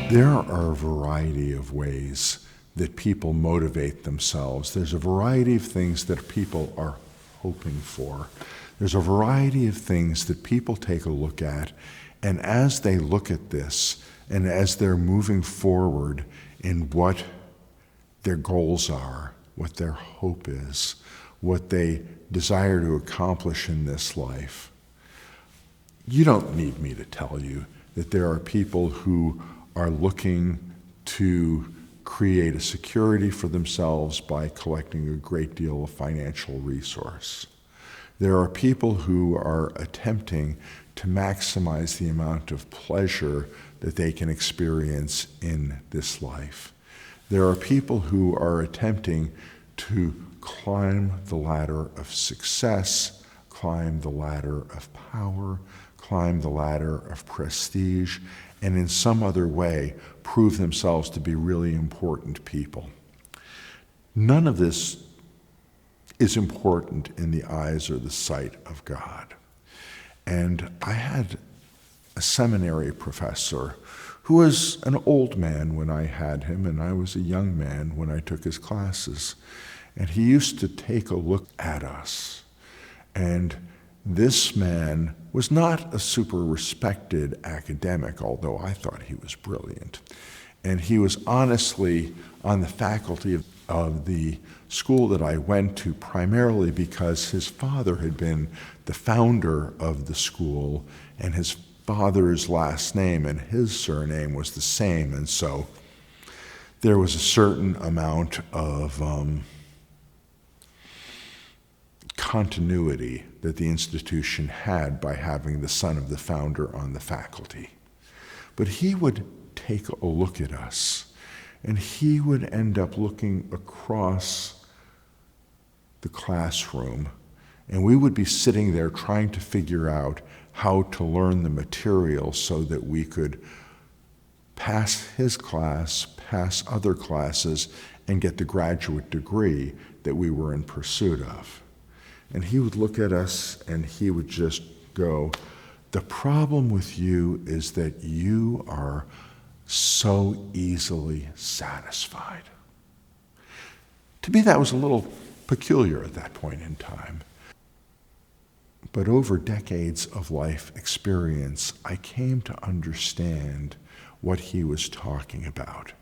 There are a variety of ways that people motivate themselves. There's a variety of things that people are hoping for. There's a variety of things that people take a look at, and as they look at this, and as they're moving forward in what their goals are, what their hope is, what they desire to accomplish in this life, you don't need me to tell you that there are people who are looking to create a security for themselves by collecting a great deal of financial resource. There are people who are attempting to maximize the amount of pleasure that they can experience in this life. There are people who are attempting to climb the ladder of success, climb the ladder of power, climb the ladder of prestige, and in some other way prove themselves to be really important people. None of this is important in the eyes or the sight of God. And I had a seminary professor who was an old man when I had him, and I was a young man when I took his classes. And he used to take a look at us. And this man was not a super respected academic, although I thought he was brilliant. And he was honestly on the faculty of the school that I went to primarily because his father had been the founder of the school, and his father's last name and his surname was the same. And so there was a certain amount of continuity that the institution had by having the son of the founder on the faculty. But he would take a look at us, and he would end up looking across the classroom, and we would be sitting there trying to figure out how to learn the material so that we could pass his class, pass other classes, and get the graduate degree that we were in pursuit of. And he would look at us and he would just go, "The problem with you is that you are so easily satisfied." To me, that was a little peculiar at that point in time. But over decades of life experience, I came to understand what he was talking about.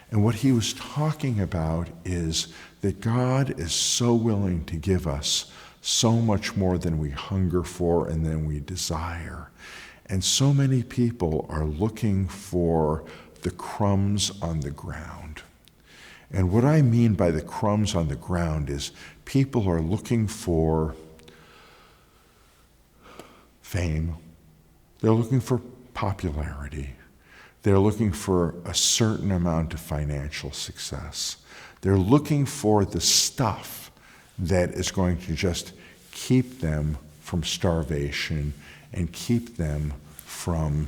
And what he was talking about is that God is so willing to give us so much more than we hunger for and than we desire. And so many people are looking for the crumbs on the ground. And what I mean by the crumbs on the ground is people are looking for fame. They're looking for popularity. They're looking for a certain amount of financial success. They're looking for the stuff that is going to just keep them from starvation and keep them from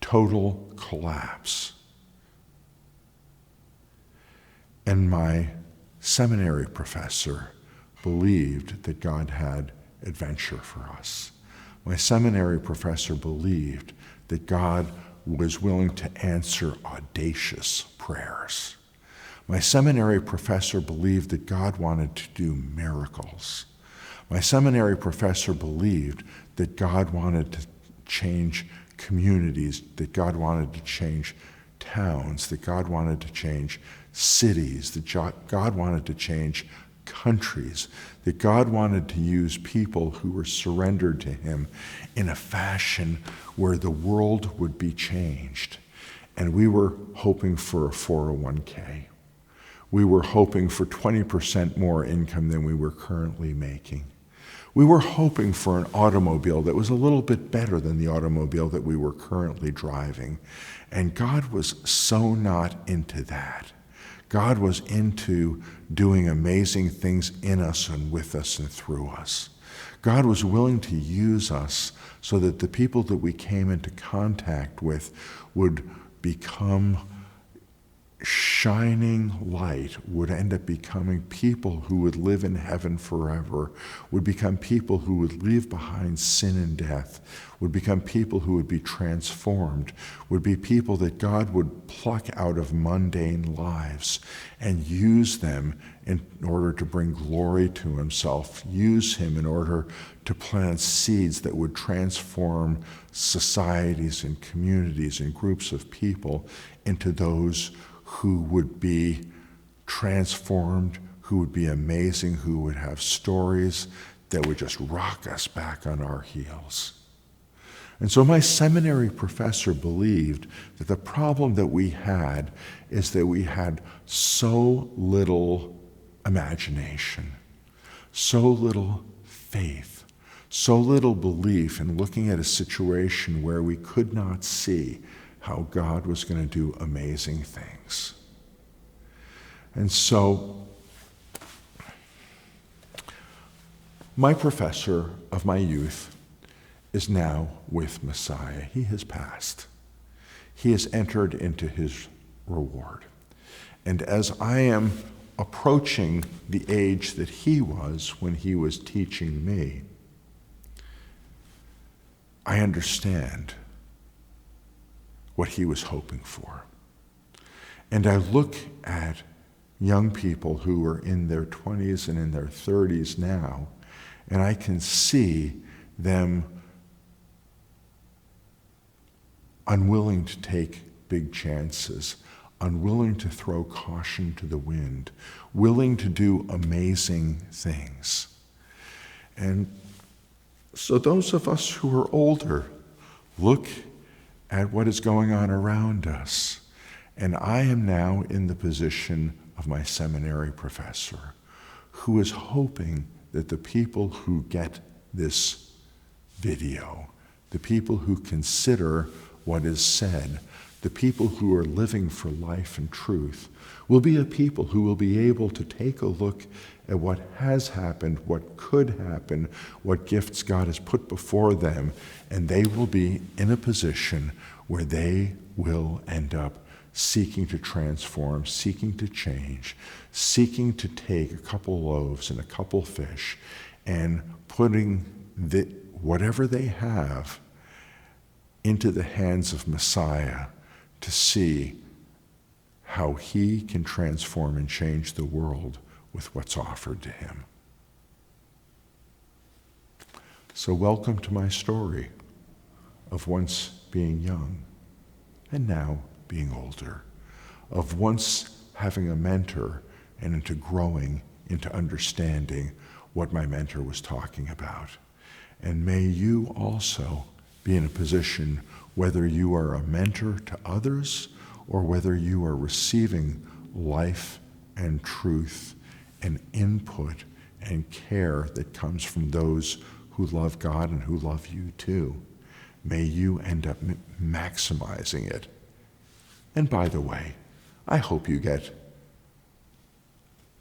total collapse. And my seminary professor believed that God had adventure for us. My seminary professor believed that God was willing to answer audacious prayers. My seminary professor believed that God wanted to do miracles. My seminary professor believed that God wanted to change communities, that God wanted to change towns, that God wanted to change cities, that God wanted to change countries, that God wanted to use people who were surrendered to him in a fashion where the world would be changed. And we were hoping for a 401k. We were hoping for 20% more income than we were currently making. We were hoping for an automobile that was a little bit better than the automobile that we were currently driving. And God was so not into that. God was into doing amazing things in us and with us and through us. God was willing to use us so that the people that we came into contact with would become shining light would end up becoming people who would live in heaven forever, would become people who would leave behind sin and death, would become people who would be transformed, would be people that God would pluck out of mundane lives and use them in order to bring glory to himself, use him in order to plant seeds that would transform societies and communities and groups of people into those who would be transformed, who would be amazing, who would have stories that would just rock us back on our heels. And so my seminary professor believed that the problem that we had is that we had so little imagination, so little faith, so little belief in looking at a situation where we could not see how God was going to do amazing things. And so my professor of my youth is now with Messiah. He has passed. He has entered into his reward. And as I am approaching the age that he was when he was teaching me, I understand what he was hoping for. And I look at young people who are in their 20s and in their 30s now, and I can see them unwilling to take big chances, unwilling to throw caution to the wind, willing to do amazing things. And so those of us who are older look at what is going on around us. And I am now in the position of my seminary professor, who is hoping that the people who get this video, the people who consider what is said, the people who are living for life and truth, will be a people who will be able to take a look at what has happened, what could happen, what gifts God has put before them, and they will be in a position where they will end up seeking to transform, seeking to change, seeking to take a couple loaves and a couple fish and putting whatever they have into the hands of Messiah to see how he can transform and change the world with what's offered to him. So welcome to my story of once being young and now being older, of once having a mentor and into growing into understanding what my mentor was talking about. And may you also be in a position, whether you are a mentor to others or whether you are receiving life and truth and input and care that comes from those who love God and who love you too. May you end up maximizing it. And by the way, I hope you get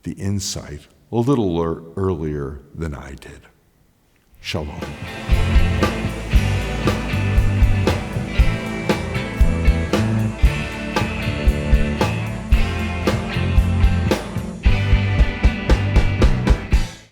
the insight a little earlier than I did. Shalom.